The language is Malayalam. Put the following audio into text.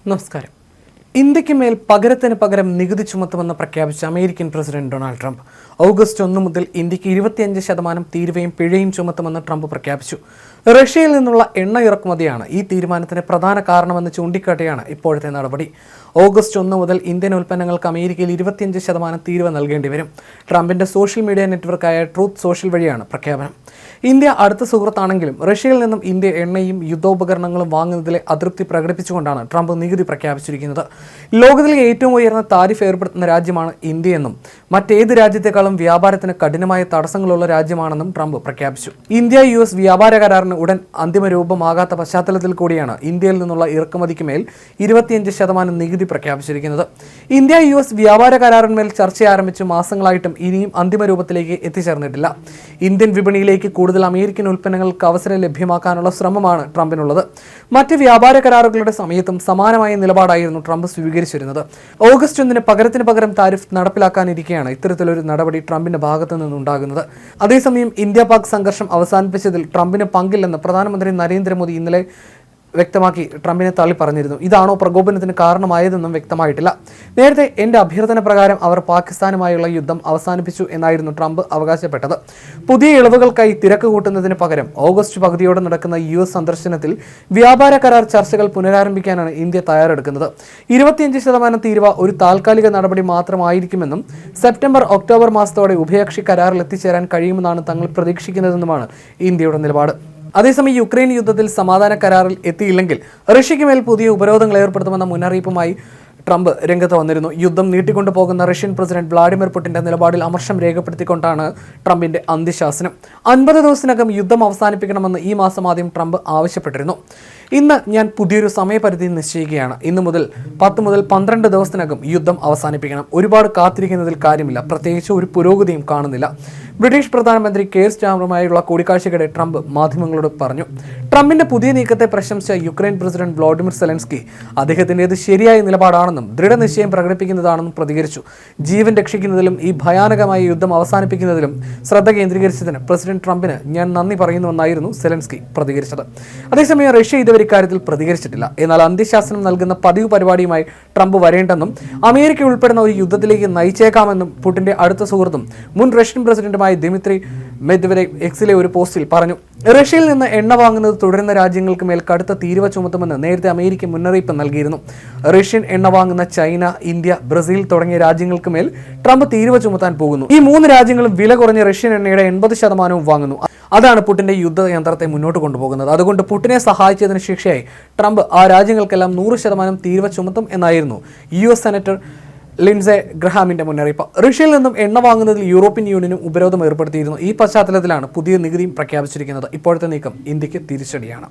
നമസ്കാരം. ഇന്ത്യക്ക് മേൽ പകരത്തിന് പകരം നികുതി ചുമത്തുമെന്ന് പ്രഖ്യാപിച്ച American president Donald Trump August 1 മുതൽ ഇന്ത്യക്ക് 25% തീരുവയും പിഴയും ചുമത്തുമെന്ന് ട്രംപ് പ്രഖ്യാപിച്ചു. റഷ്യയിൽ നിന്നുള്ള എണ്ണ ഇറക്കുമതിയാണ് ഈ തീരുമാനത്തിന് പ്രധാന കാരണമെന്ന് ചൂണ്ടിക്കാട്ടിയാണ് ഇപ്പോഴത്തെ നടപടി. ഓഗസ്റ്റ് 1 മുതൽ ഇന്ത്യൻ ഉൽപ്പന്നങ്ങൾക്ക് അമേരിക്കയിൽ 25% തീരുവ നൽകേണ്ടി വരും. ട്രംപിന്റെ സോഷ്യൽ മീഡിയ നെറ്റ്വർക്കായ ട്രൂത്ത് സോഷ്യൽ വഴിയാണ് പ്രഖ്യാപനം. ഇന്ത്യ അടുത്ത സുഹൃത്താണെങ്കിലും റഷ്യയിൽ നിന്നും ഇന്ത്യ എണ്ണയും യുദ്ധോപകരണങ്ങളും വാങ്ങുന്നതിലെ അതൃപ്തി പ്രകടിപ്പിച്ചുകൊണ്ടാണ് ട്രംപ് നികുതി പ്രഖ്യാപിച്ചിരിക്കുന്നത്. ലോകത്തിലെ ഏറ്റവും ഉയർന്ന താരിഫ് ഏർപ്പെടുത്തുന്ന രാജ്യമാണ് ഇന്ത്യയെന്നും മറ്റേത് രാജ്യത്തെക്കാളും വ്യാപാരത്തിന് കഠിനമായ തടസ്സങ്ങളുള്ള രാജ്യമാണെന്നും ട്രംപ് പ്രഖ്യാപിച്ചു. ഇന്ത്യ-US വ്യാപാര കരാറിന് ഉടൻ അന്തിമ രൂപമാകാത്ത പശ്ചാത്തലത്തിൽ കൂടിയാണ് ഇന്ത്യയിൽ നിന്നുള്ള ഇറക്കുമതിക്ക് മേൽ 25% നികുതി പ്രഖ്യാപിച്ചിരിക്കുന്നത്. ഇന്ത്യ-US വ്യാപാര കരാറിന്മേൽ ചർച്ച ആരംഭിച്ച് മാസങ്ങളായിട്ടും ഇനിയും അന്തിമ രൂപത്തിലേക്ക് എത്തിച്ചേർന്നിട്ടില്ല. ഇന്ത്യൻ വിപണിയിലേക്ക് കൂടുതൽ അമേരിക്കൻ ഉൽപ്പന്നങ്ങൾക്ക് അവസരം ലഭ്യമാക്കാനുള്ള ശ്രമമാണ് ട്രംപിനുള്ളത്. മറ്റ് വ്യാപാര കരാറുകളുടെ സമയത്തും സമാനമായ നിലപാടായിരുന്നു ട്രംപ് സ്വീകരിച്ചിരുന്നത്. ഓഗസ്റ്റ് 1 പകരത്തിന് പകരം താരിഫ് നടപ്പിലാക്കാനിരിക്കെയാണ് ഇത്തരത്തിലൊരു നടപടി ട്രംപിന്റെ ഭാഗത്തു നിന്നുണ്ടാകുന്നത്. അതേസമയം ഇന്ത്യ-പാക് സംഘർഷം അവസാനിപ്പിച്ചതിൽ ട്രംപിന് പങ്കില്ലെന്ന് പ്രധാനമന്ത്രി നരേന്ദ്രമോദി ഇന്നലെ വ്യക്തമാക്കി ട്രംപിനെ തള്ളി പറഞ്ഞിരുന്നു. ഇതാണോ പ്രകോപനത്തിന് കാരണമായതെന്നും വ്യക്തമായിട്ടില്ല. നേരത്തെ എൻ്റെ അഭ്യർത്ഥന പ്രകാരം അവർ പാകിസ്ഥാനുമായുള്ള യുദ്ധം അവസാനിപ്പിച്ചു എന്നായിരുന്നു ട്രംപ് അവകാശപ്പെട്ടത്. പുതിയ ഇളവുകൾക്കായി തിരക്ക് കൂട്ടുന്നതിന് പകരം ഓഗസ്റ്റ് പകുതിയോടെ നടക്കുന്ന US സന്ദർശനത്തിൽ വ്യാപാര കരാർ ചർച്ചകൾ പുനരാരംഭിക്കാനാണ് ഇന്ത്യ തയ്യാറെടുക്കുന്നത്. 25% തീരുവ ഒരു താൽക്കാലിക നടപടി മാത്രമായിരിക്കുമെന്നും സെപ്റ്റംബർ-ഒക്ടോബർ മാസത്തോടെ ഉഭയകക്ഷി കരാറിൽ എത്തിച്ചേരാൻ കഴിയുമെന്നാണ് തങ്ങൾ പ്രതീക്ഷിക്കുന്നതെന്നുമാണ് ഇന്ത്യയുടെ നിലപാട്. അതേസമയം യുക്രൈൻ യുദ്ധത്തിൽ സമാധാന കരാറിൽ എത്തിയില്ലെങ്കിൽ റഷ്യയ്ക്ക് മേൽ പുതിയ ഉപരോധങ്ങൾ ഏർപ്പെടുത്തുമെന്ന മുന്നറിയിപ്പുമായി ട്രംപ് രംഗത്ത് വന്നിരുന്നു. യുദ്ധം നീട്ടിക്കൊണ്ടു പോകുന്ന റഷ്യൻ പ്രസിഡന്റ് വ്ളാഡിമിർ പുടിന്റെ നിലപാടിൽ അമർഷം രേഖപ്പെടുത്തിക്കൊണ്ടാണ് ട്രംപിന്റെ അന്ത്യശാസനം. 50 ദിവസത്തിനകം യുദ്ധം അവസാനിപ്പിക്കണമെന്ന് ഈ മാസം ആദ്യം ട്രംപ് ആവശ്യപ്പെട്ടിരുന്നു. ഇന്ന് ഞാൻ പുതിയൊരു സമയപരിധി നിശ്ചയിക്കുകയാണ്. ഇന്ന് മുതൽ 10 മുതൽ 12 ദിവസത്തിനകം യുദ്ധം അവസാനിപ്പിക്കണം. ഒരുപാട് കാത്തിരിക്കുന്നതിൽ കാര്യമില്ല. പ്രത്യേകിച്ച് ഒരു പുരോഗതിയും കാണുന്നില്ല. ബ്രിട്ടീഷ് പ്രധാനമന്ത്രി കെയർ സ്റ്റാമറുമായുള്ള കൂടിക്കാഴ്ചയ്ക്കിടെ ട്രംപ് മാധ്യമങ്ങളോട് പറഞ്ഞു. ട്രംപിന്റെ പുതിയ നീക്കത്തെ പ്രശംസിച്ച യുക്രൈൻ പ്രസിഡന്റ് വ്ളാഡിമിർ സെലൻസ്കി അദ്ദേഹത്തിൻ്റെത് ശരിയായ നിലപാടാണെന്നും ദൃഢനിശ്ചയം പ്രകടിപ്പിക്കുന്നതാണെന്നും പ്രതികരിച്ചു. ജീവൻ രക്ഷിക്കുന്നതിലും ഈ ഭയാനകമായ യുദ്ധം അവസാനിപ്പിക്കുന്നതിലും ശ്രദ്ധ കേന്ദ്രീകരിച്ചതിന് പ്രസിഡന്റ് ട്രംപിന് ഞാൻ നന്ദി പറയുന്നുവെന്നായിരുന്നു സെലൻസ്കി പ്രതികരിച്ചത്. അതേസമയം റഷ്യ ഇതുവരെ ഇക്കാര്യത്തിൽ പ്രതികരിച്ചിട്ടില്ല. എന്നാൽ അന്ത്യശാസനം നൽകുന്ന പതിവ് പരിപാടിയുമായി ട്രംപ് വരേണ്ടെന്നും അമേരിക്ക ഉൾപ്പെടുന്ന ഒരു യുദ്ധത്തിലേക്ക് നയിച്ചേക്കാമെന്നും പുടിന്റെ അടുത്ത സുഹൃത്തും മുൻ റഷ്യൻ പ്രസിഡന്റുമായ ദിമിത്രി മെദ്വെദേവ് എക്സിലെ ഒരു പോസ്റ്റിൽ പറഞ്ഞു. റഷ്യയിൽ നിന്ന് എണ്ണ വാങ്ങുന്നത് തുടരുന്ന രാജ്യങ്ങൾക്ക് മേൽ കടുത്ത തീരുവ ചുമത്തുമെന്ന് നേരത്തെ അമേരിക്ക മുന്നറിയിപ്പ് നൽകിയിരുന്നു. റഷ്യൻ എണ്ണ വാങ്ങുന്ന ചൈന, ഇന്ത്യ, ബ്രസീൽ തുടങ്ങിയ രാജ്യങ്ങൾക്ക് മേൽ ട്രംപ് തീരുവ ചുമത്താൻ പോകുന്നു. ഈ 3 രാജ്യങ്ങളും വില കുറഞ്ഞ റഷ്യൻ എണ്ണയുടെ 80% വാങ്ങുന്നു. അതാണ് പുടിന്റെ യുദ്ധയന്ത്രത്തെ മുന്നോട്ട് കൊണ്ടുപോകുന്നത്. അതുകൊണ്ട് പുടിനെ സഹായിച്ചതിന് ശിക്ഷയായി ട്രംപ് ആ രാജ്യങ്ങൾക്കെല്ലാം 100% തീരുവ ചുമത്തും എന്നായിരുന്നു US സെനറ്റർ ലിൻഡ്സെ ഗ്രഹാമിന്റെ മുന്നറിയിപ്പ്. റഷ്യയിൽ നിന്നും എണ്ണ വാങ്ങുന്നതിൽ യൂറോപ്യൻ യൂണിയനും ഉപരോധം ഏർപ്പെടുത്തിയിരുന്നു. ഈ പശ്ചാത്തലത്തിലാണ് പുതിയ നികുതിയും പ്രഖ്യാപിച്ചിരിക്കുന്നത്. ഇപ്പോഴത്തെ നീക്കം ഇന്ത്യക്ക് തിരിച്ചടിയാണ്.